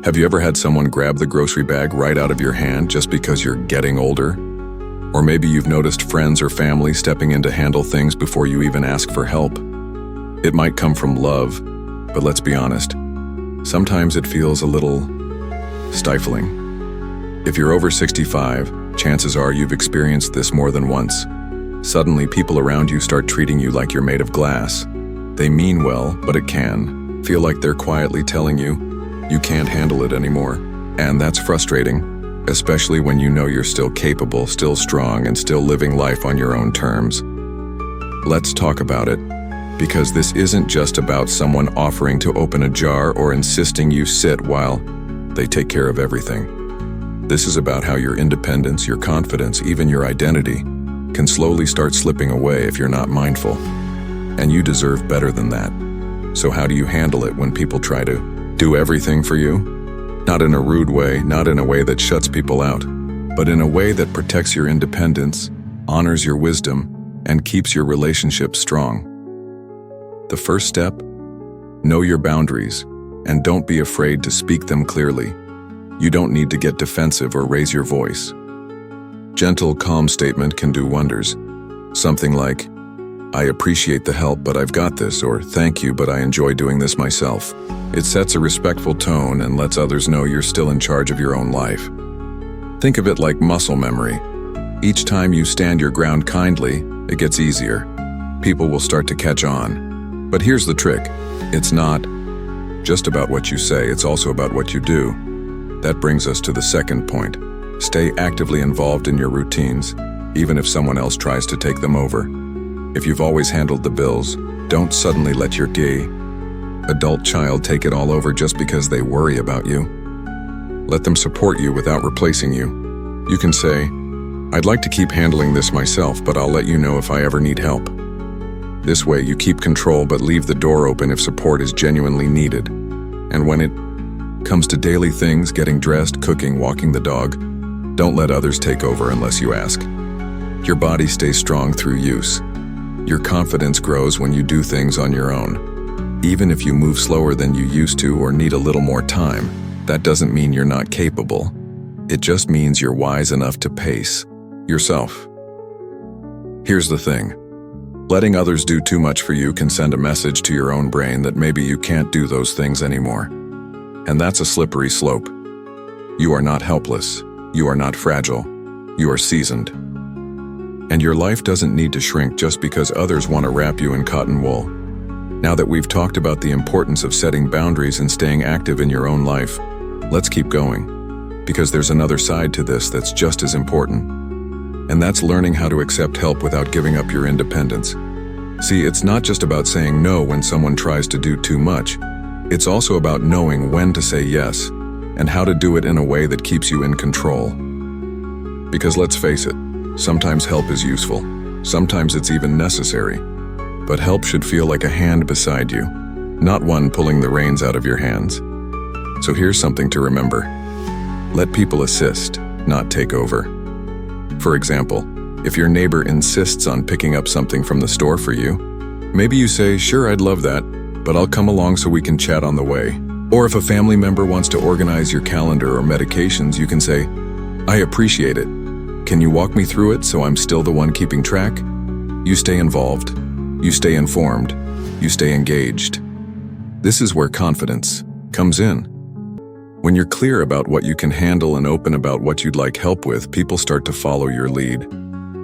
Have you ever had someone grab the grocery bag right out of your hand just because you're getting older? Or maybe you've noticed friends or family stepping in to handle things before you even ask for help. It might come from love, but let's be honest, sometimes it feels a little stifling. If you're over 65, chances are you've experienced this more than once. Suddenly, people around you start treating you like you're made of glass. They mean well, but it can feel like they're quietly telling you you can't handle it anymore. And that's frustrating, especially when you know you're still capable, still strong, and still living life on your own terms. Let's talk about it, because this isn't just about someone offering to open a jar or insisting you sit while they take care of everything. This is about how your independence, your confidence, even your identity can slowly start slipping away if you're not mindful. And you deserve better than that. So how do you handle it when people try to do everything for you? Not in a rude way, not in a way that shuts people out, but in a way that protects your independence, honors your wisdom, and keeps your relationships strong. The first step? Know your boundaries, and don't be afraid to speak them clearly. You don't need to get defensive or raise your voice. Gentle, calm statement can do wonders. Something like, "I appreciate the help, but I've got this," or "Thank you, but I enjoy doing this myself." It sets a respectful tone and lets others know you're still in charge of your own life. Think of it like muscle memory. Each time you stand your ground kindly, it gets easier. People will start to catch on. But here's the trick. It's not just about what you say, it's also about what you do. That brings us to the second point. Stay actively involved in your routines, even if someone else tries to take them over. If you've always handled the bills, don't suddenly let your gay adult child take it all over just because they worry about you. Let them support you without replacing you. You can say, "I'd like to keep handling this myself, but I'll let you know if I ever need help." This way, you keep control but leave the door open if support is genuinely needed. And when it comes to daily things, getting dressed, cooking, walking the dog, don't let others take over unless you ask. Your body stays strong through use. Your confidence grows when you do things on your own. Even if you move slower than you used to or need a little more time, that doesn't mean you're not capable. It just means you're wise enough to pace yourself. Here's the thing. Letting others do too much for you can send a message to your own brain that maybe you can't do those things anymore. And that's a slippery slope. You are not helpless. You are not fragile. You are seasoned. And your life doesn't need to shrink just because others want to wrap you in cotton wool. Now that we've talked about the importance of setting boundaries and staying active in your own life, let's keep going. Because there's another side to this that's just as important. And that's learning how to accept help without giving up your independence. See, it's not just about saying no when someone tries to do too much. It's also about knowing when to say yes, and how to do it in a way that keeps you in control. Because let's face it, sometimes help is useful. Sometimes it's even necessary. But help should feel like a hand beside you, not one pulling the reins out of your hands. So here's something to remember. Let people assist, not take over. For example, if your neighbor insists on picking up something from the store for you, maybe you say, "Sure, I'd love that, but I'll come along so we can chat on the way." Or if a family member wants to organize your calendar or medications, you can say, "I appreciate it. Can you walk me through it so I'm still the one keeping track?" You stay involved. You stay informed. You stay engaged. This is where confidence comes in. When you're clear about what you can handle and open about what you'd like help with, people start to follow your lead.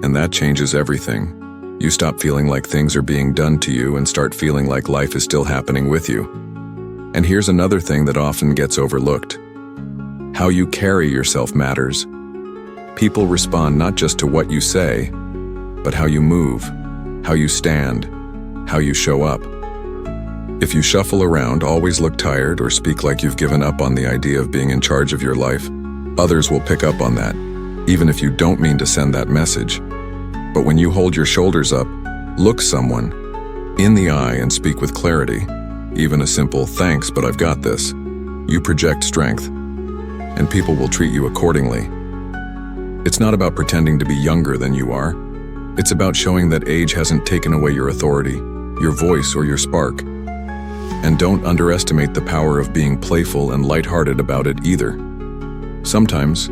And that changes everything. You stop feeling like things are being done to you and start feeling like life is still happening with you. And here's another thing that often gets overlooked. How you carry yourself matters. People respond not just to what you say, but how you move, how you stand, how you show up. If you shuffle around, always look tired, or speak like you've given up on the idea of being in charge of your life, others will pick up on that, even if you don't mean to send that message. But when you hold your shoulders up, look someone in the eye and speak with clarity, even a simple "thanks, but I've got this," you project strength, and people will treat you accordingly. It's not about pretending to be younger than you are. It's about showing that age hasn't taken away your authority, your voice, or your spark. And don't underestimate the power of being playful and lighthearted about it either. Sometimes,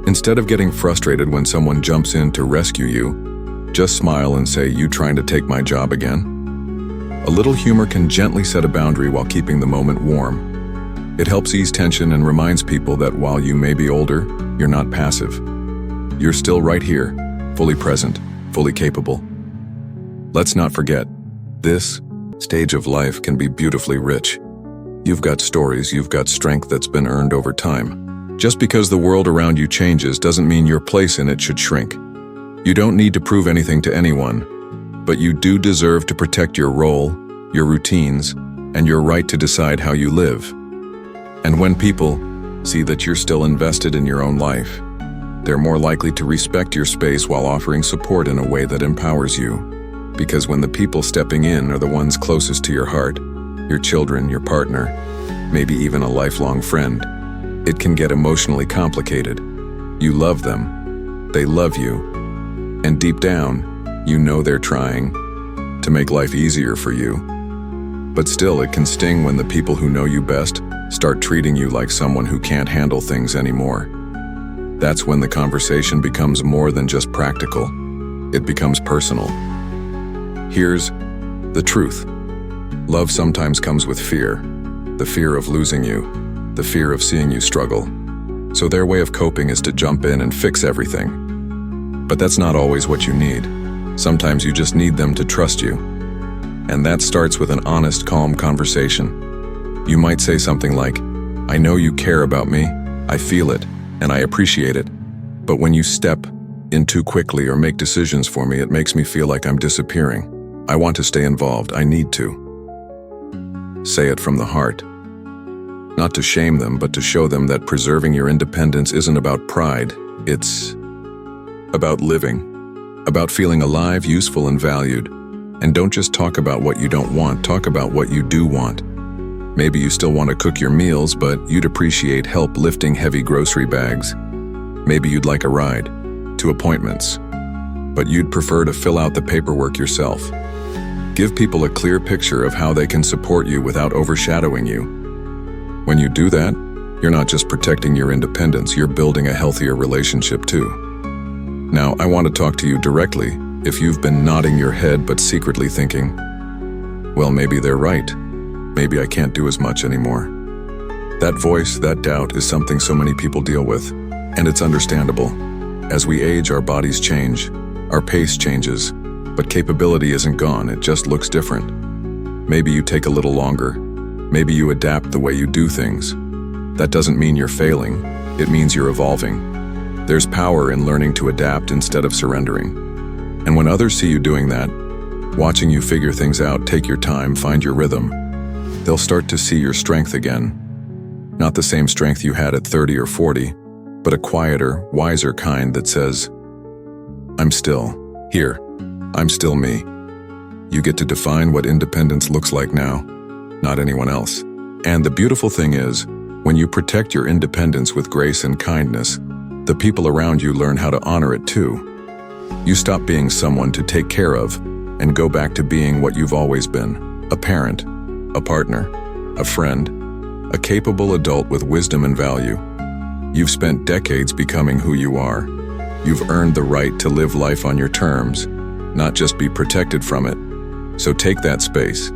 instead of getting frustrated when someone jumps in to rescue you, just smile and say, "You trying to take my job again?" A little humor can gently set a boundary while keeping the moment warm. It helps ease tension and reminds people that while you may be older, you're not passive. You're still right here, fully present, fully capable. Let's not forget, this stage of life can be beautifully rich. You've got stories, you've got strength that's been earned over time. Just because the world around you changes doesn't mean your place in it should shrink. You don't need to prove anything to anyone, but you do deserve to protect your role, your routines, and your right to decide how you live. And when people see that you're still invested in your own life, they're more likely to respect your space while offering support in a way that empowers you. Because when the people stepping in are the ones closest to your heart, your children, your partner, maybe even a lifelong friend, it can get emotionally complicated. You love them, they love you, and deep down, you know they're trying to make life easier for you. But still, it can sting when the people who know you best start treating you like someone who can't handle things anymore. That's when the conversation becomes more than just practical. It becomes personal. Here's the truth. Love sometimes comes with fear. The fear of losing you. The fear of seeing you struggle. So their way of coping is to jump in and fix everything. But that's not always what you need. Sometimes you just need them to trust you. And that starts with an honest, calm conversation. You might say something like, "I know you care about me, I feel it, and I appreciate it. But when you step in too quickly or make decisions for me, it makes me feel like I'm disappearing. I want to stay involved, I need to." Say it from the heart. Not to shame them, but to show them that preserving your independence isn't about pride, it's about living. About feeling alive, useful, and valued. And don't just talk about what you don't want, talk about what you do want. Maybe you still want to cook your meals, but you'd appreciate help lifting heavy grocery bags. Maybe you'd like a ride to appointments, but you'd prefer to fill out the paperwork yourself. Give people a clear picture of how they can support you without overshadowing you. When you do that, you're not just protecting your independence, you're building a healthier relationship too. Now, I want to talk to you directly if you've been nodding your head but secretly thinking, well, maybe they're right. Maybe I can't do as much anymore. That voice, that doubt is something so many people deal with, and it's understandable. As we age, our bodies change, our pace changes, but capability isn't gone, it just looks different. Maybe you take a little longer. Maybe you adapt the way you do things. That doesn't mean you're failing, it means you're evolving. There's power in learning to adapt instead of surrendering. And when others see you doing that, watching you figure things out, take your time, find your rhythm, they'll start to see your strength again. Not the same strength you had at 30 or 40, but a quieter, wiser kind that says, I'm still here. I'm still me. You get to define what independence looks like now, not anyone else. And the beautiful thing is, when you protect your independence with grace and kindness, the people around you learn how to honor it too. You stop being someone to take care of and go back to being what you've always been, a parent, a partner, a friend, a capable adult with wisdom and value. You've spent decades becoming who you are. You've earned the right to live life on your terms, not just be protected from it. So take that space.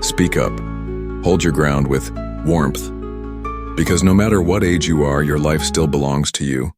Speak up. Hold your ground with warmth. Because no matter what age you are, your life still belongs to you.